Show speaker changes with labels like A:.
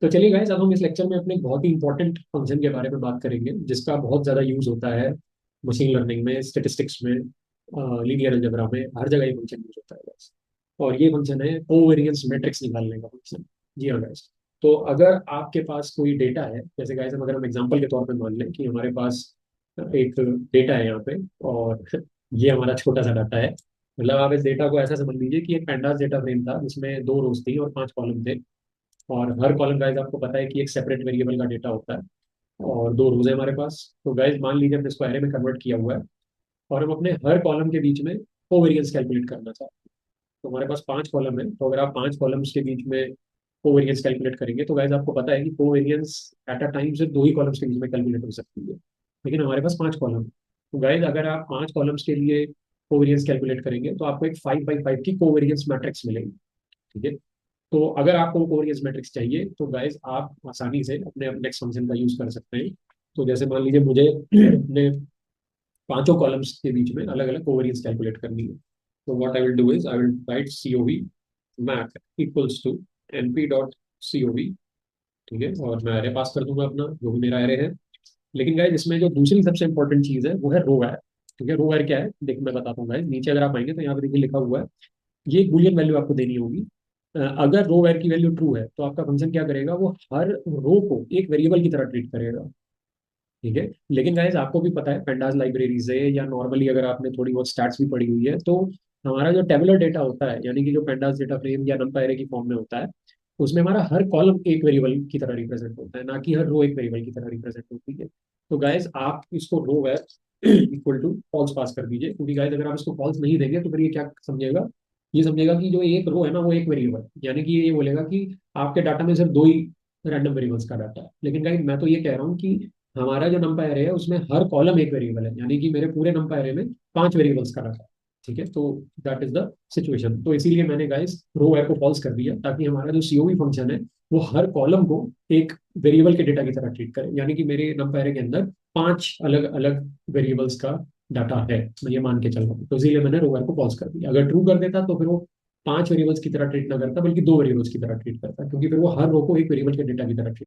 A: तो चलिए गाइस, अब हम इस लेक्चर में अपने एक बहुत ही इंपॉर्टेंट फंक्शन के बारे में बात करेंगे जिसका बहुत ज़्यादा यूज होता है मशीन लर्निंग में, स्टेटिस्टिक्स में, लीनियर अलजेब्रा में, हर जगह ये फंक्शन यूज होता है गाइस। और ये फंक्शन है कोवेरिएंस मैट्रिक्स निकालने का फंक्शन। जी हाँ गाइस। तो अगर आपके पास कोई डेटा है, जैसे गाइस अगर हम एग्जांपल के तौर पे मान लें कि हमारे पास एक डेटा है यहाँ पे, और ये हमारा छोटा सा डाटा है। मतलब आप इस डेटा को ऐसा समझ लीजिए कि एक पेंडास डेटा फ्रेम था जिसमें दो रोज थी और पांच कॉलम थे। और हर कॉलम गाइज आपको पता है कि एक सेपरेट वेरिएबल का डेटा होता है, और दो रोज है हमारे पास। तो गाइज मान लीजिए हमने इसको एरे में कन्वर्ट किया हुआ है, और हम अपने हर कॉलम के बीच में कोवेरियंस कैलकुलेट करना चाहते हैं। तो हमारे पास पांच कॉलम है, तो अगर आप पांच कॉलम्स के बीच में कोवेरियंस कैलकुलेट करेंगे तो गाइज आपको पता है कि कोवेरियंस एट अ टाइम से दो ही कॉलम्स के बीच में कैलकुलेट हो सकती है। लेकिन हमारे पास पांच कॉलम है, तो गाइज अगर आप पांच कॉलम्स के लिए कोवेरियंस कैलकुलेट करेंगे तो आपको एक 5 बाई 5 की कोवेरियंस मैट्रिक्स मिलेगी। ठीक है। तो अगर आपको कोवेरियंस मैट्रिक्स चाहिए तो गाइज आप आसानी से अपने नेक्स्ट फंक्शन का यूज कर सकते हैं। तो जैसे मान लीजिए मुझे अपने पांचों कॉलम्स के बीच में अलग अलग कोवेरियंस कैलकुलेट करनी है। तो what I will do is I will write COV math equals to NP dot COV. ठीक है, और मैं एरे पास कर दूंगा अपना जो भी मेरा एरे है। लेकिन गाइज इसमें जो दूसरी सबसे इंपॉर्टेंट चीज है वो है रो वैर। ठीक है, रो वैर क्या है देखिए मैं बताता हूँ गाइज। नीचे अगर आप आएंगे तो यहाँ पे देखिए लिखा हुआ है, ये एक बुलियन वैल्यू आपको देनी होगी। अगर रो वेर की वैल्यू ट्रू है तो आपका फंक्शन क्या करेगा, वो हर रो को एक वेरिएबल की तरह ट्रीट करेगा। ठीक है। लेकिन गाइस आपको भी पता है पेंडास लाइब्रेरी से या नॉर्मली अगर आपने थोड़ी बहुत स्टैट्स भी पढ़ी हुई है तो हमारा जो टेबुलर डेटा होता है, यानी कि जो पेंडास डेटा फ्रेम या नंपाई अरे की फॉर्म में होता है, उसमें हमारा हर कॉलम एक वेरिएबल की तरह रिप्रेजेंट होता है, ना कि हर रो एक वेरिएबल की तरह रिप्रेजेंट होती है। तो गाइस आप इसको रो वेर इक्वल टू फॉल्स पास कर दीजिए, क्योंकि गाइस अगर आप इसको फॉल्स नहीं देंगे तो फिर ये क्या समझेगा, ये समझेगा कि जो एक रो है ना वो एक वेरिएबल, यानी कि ये बोलेगा कि आपके डाटा में सिर्फ दो ही रैंडम वेरिएबल्स का डाटा है। लेकिन गाइस मैं तो ये कह रहा हूँ कि हमारा जो नंपाई अरे है उसमें हर कॉलम एक वेरिएबल है, यानी कि मेरे पूरे नंपाई अरे में पांच वेरिएबल्स का डाटा है। ठीक है, तो दैट इज द सिचुएशन। तो इसीलिए मैंने गाइस रो एर को फॉल्स कर दिया, ताकि हमारा जो सीओवी फंक्शन है वो हर कॉलम को एक वेरिएबल के डेटा की तरह ट्रीट करे, यानी कि मेरे नंपाई अरे के अंदर पांच अलग अलग वेरिएबल्स का डाटा है, मैं ये मान के चल रहा हूँ। तो इसीलिए मैंने रो एर को फॉल्स कर दिया। अगर ट्रू कर देता तो फिर वो पांच वेरिएबल्स की तरह ट्रीट ना करता, बल्कि दो वेरिएबल्स की तरह ट्रीट करता, क्योंकि फिर वो हर रो को एक वेरिएबल के डेटा की तरह ट्रीट